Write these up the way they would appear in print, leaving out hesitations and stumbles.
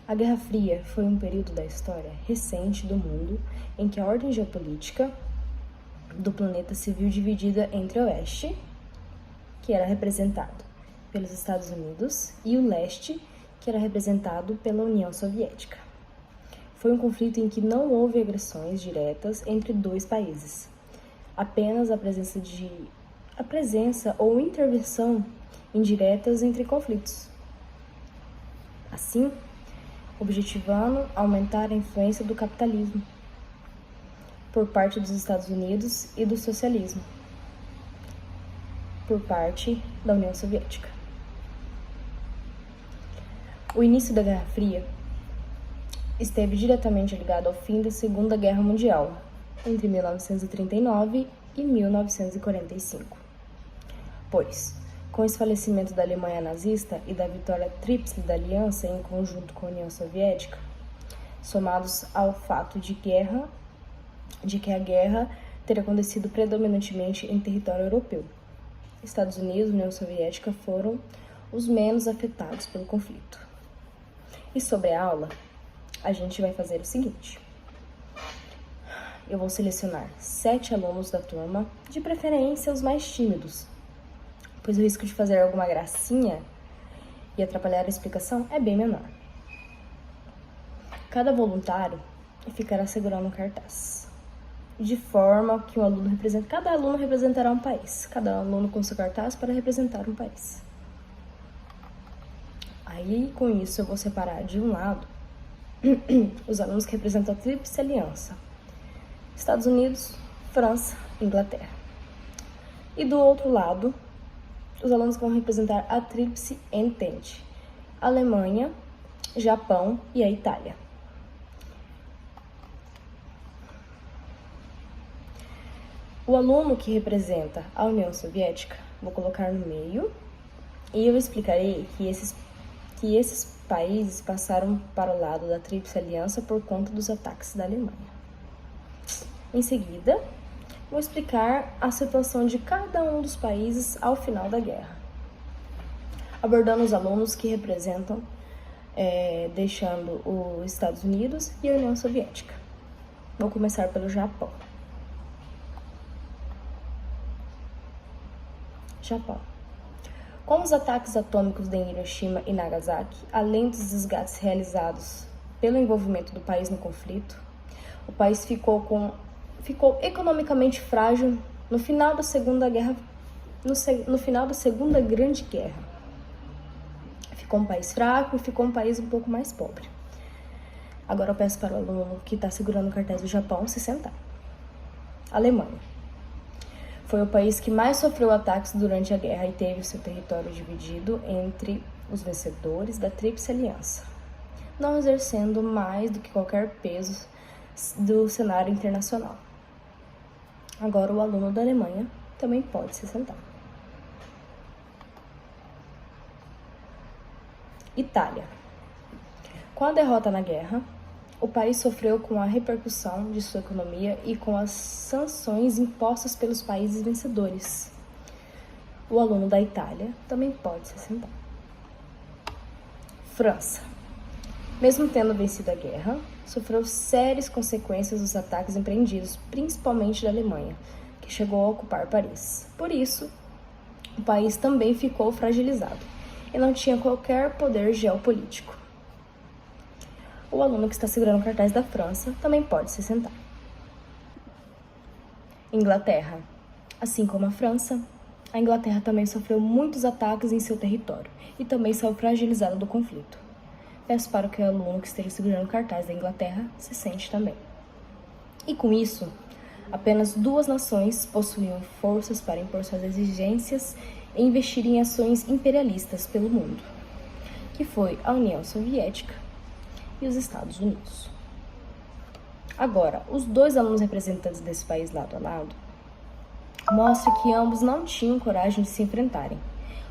A Guerra Fria foi um período da história recente do mundo em que a ordem geopolítica do planeta se viu dividida entre o Oeste, que era representado pelos Estados Unidos, e o Leste, que era representado pela União Soviética. Foi um conflito em que não houve agressões diretas entre dois países, apenas a presença ou intervenção indiretas entre conflitos. Assim, objetivando aumentar a influência do capitalismo por parte dos Estados Unidos e do socialismo por parte da União Soviética. O início da Guerra Fria esteve diretamente ligado ao fim da Segunda Guerra Mundial, entre 1939 e 1945, pois, com o falecimento da Alemanha nazista e da vitória tríplice da Aliança em conjunto com a União Soviética, somados ao fato de que a guerra teria acontecido predominantemente em território europeu, Estados Unidos e União Soviética foram os menos afetados pelo conflito. E sobre a aula, a gente vai fazer o seguinte. Eu vou selecionar 7 alunos da turma, de preferência os mais tímidos, pois o risco de fazer alguma gracinha e atrapalhar a explicação é bem menor. Cada voluntário ficará segurando um cartaz, de forma que cada aluno representará um país, cada aluno com seu cartaz para representar um país. Aí, com isso, eu vou separar de um lado os alunos que representam a Tríplice Aliança, Estados Unidos, França, Inglaterra. E do outro lado, os alunos que vão representar a Tríplice Entente, Alemanha, Japão e a Itália. O aluno que representa a União Soviética, vou colocar no meio, e eu explicarei que esses países passaram para o lado da Tríplice Aliança por conta dos ataques da Alemanha. Em seguida, vou explicar a situação de cada um dos países ao final da guerra, abordando os alunos que representam, deixando os Estados Unidos e a União Soviética. Vou começar pelo Japão. Japão. Com os ataques atômicos de Hiroshima e Nagasaki, além dos desgastes realizados pelo envolvimento do país no conflito, o país ficou economicamente frágil no final da Segunda Grande Guerra. Ficou um país fraco e ficou um país um pouco mais pobre. Agora eu peço para o aluno que está segurando o cartaz do Japão se sentar. Alemanha. Foi o país que mais sofreu ataques durante a guerra e teve o seu território dividido entre os vencedores da Tríplice Aliança, não exercendo mais do que qualquer peso do cenário internacional. Agora o aluno da Alemanha também pode se sentar. Itália. Com a derrota na guerra, o país sofreu com a repercussão de sua economia e com as sanções impostas pelos países vencedores. O aluno da Itália também pode se sentar. França. Mesmo tendo vencido a guerra, sofreu sérias consequências dos ataques empreendidos, principalmente da Alemanha, que chegou a ocupar Paris. Por isso, o país também ficou fragilizado e não tinha qualquer poder geopolítico. O aluno que está segurando o cartaz da França também pode se sentar. Inglaterra. Assim como a França, a Inglaterra também sofreu muitos ataques em seu território e também saiu fragilizada do conflito. Peço para que o aluno que esteja segurando o cartaz da Inglaterra se sente também. E com isso, apenas 2 nações possuíam forças para impor suas exigências e investir em ações imperialistas pelo mundo, que foi a União Soviética e os Estados Unidos. Agora, os 2 alunos representantes desse país lado a lado mostram que ambos não tinham coragem de se enfrentarem,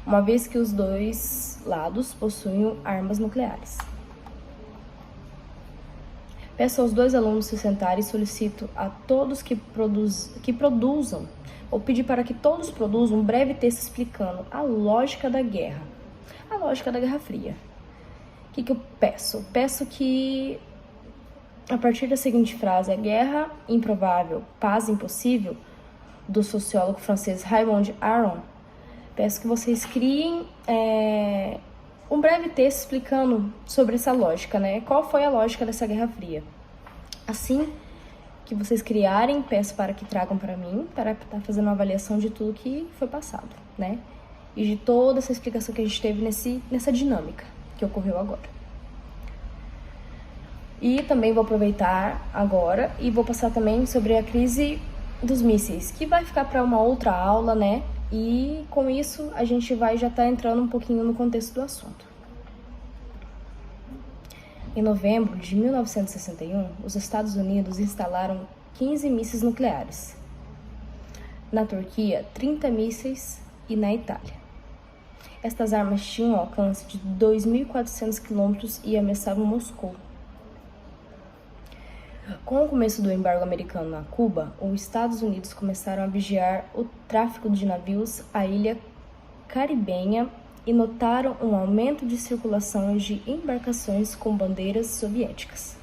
uma vez que os 2 lados possuem armas nucleares. Peço aos 2 alunos se sentarem e solicito a todos que produzam, ou pedir para que todos produzam um breve texto explicando a lógica da Guerra Fria, que eu peço? Peço que, a partir da seguinte frase, a guerra improvável, paz impossível, do sociólogo francês Raymond Aron, peço que vocês criem um breve texto explicando sobre essa lógica, né? Qual foi a lógica dessa Guerra Fria? Assim que vocês criarem, peço para que tragam para mim, para estar fazendo uma avaliação de tudo que foi passado, né? E de toda essa explicação que a gente teve nessa dinâmica que ocorreu agora. E também vou aproveitar agora e vou passar também sobre a crise dos mísseis, que vai ficar para uma outra aula, né? E com isso a gente vai já estar entrando um pouquinho no contexto do assunto. Em novembro de 1961, os Estados Unidos instalaram 15 mísseis nucleares. Na Turquia, 30 mísseis e na Itália. Estas armas tinham um alcance de 2.400 quilômetros e ameaçavam Moscou. Com o começo do embargo americano na Cuba, os Estados Unidos começaram a vigiar o tráfico de navios à ilha caribenha e notaram um aumento de circulação de embarcações com bandeiras soviéticas.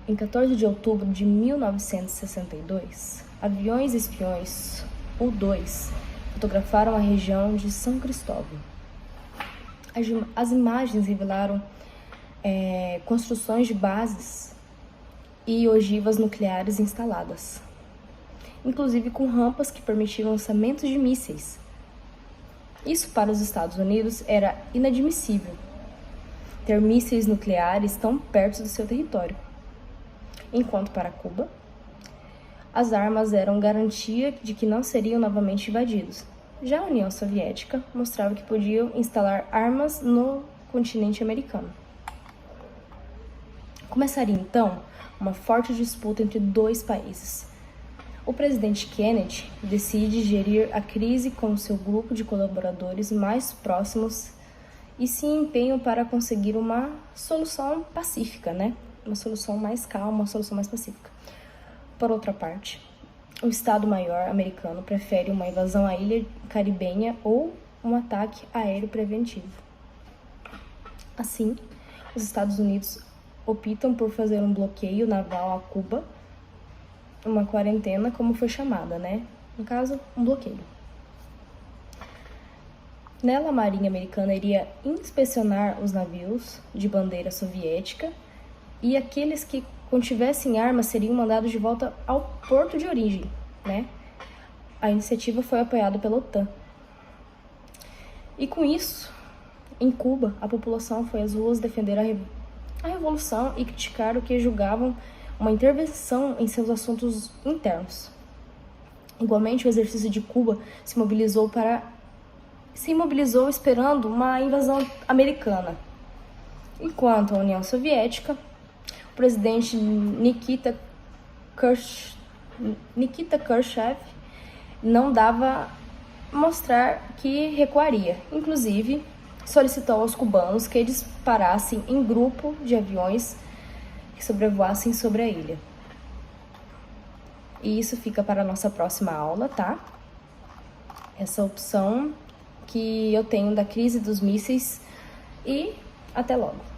Em 14 de outubro de 1962, aviões espiões U-2 fotografaram a região de São Cristóvão. As imagens revelaram construções de bases e ogivas nucleares instaladas, inclusive com rampas que permitiam lançamentos de mísseis. Isso para os Estados Unidos era inadmissível, ter mísseis nucleares tão perto do seu território. Enquanto para Cuba, as armas eram garantia de que não seriam novamente invadidos. Já a União Soviética mostrava que podiam instalar armas no continente americano. Começaria então uma forte disputa entre dois países. O presidente Kennedy decide gerir a crise com seu grupo de colaboradores mais próximos e se empenham para conseguir uma solução pacífica, né? Uma solução mais calma, uma solução mais pacífica. Por outra parte, o Estado-Maior americano prefere uma invasão à ilha caribenha ou um ataque aéreo preventivo. Assim, os Estados Unidos optam por fazer um bloqueio naval a Cuba, uma quarentena, como foi chamada, né? No caso, um bloqueio. Nela, a Marinha Americana iria inspecionar os navios de bandeira soviética e aqueles que contivessem armas seriam mandados de volta ao porto de origem, né? A iniciativa foi apoiada pela OTAN. E com isso, em Cuba, a população foi às ruas defender a revolução e criticar o que julgavam uma intervenção em seus assuntos internos. Igualmente, o exército de Cuba se mobilizou esperando uma invasão americana. Enquanto a União Soviética, o presidente Nikita Khrushchev não dava mostrar que recuaria. Inclusive, solicitou aos cubanos que disparassem em grupo de aviões que sobrevoassem sobre a ilha. E isso fica para a nossa próxima aula, tá? Essa opção que eu tenho da crise dos mísseis e até logo.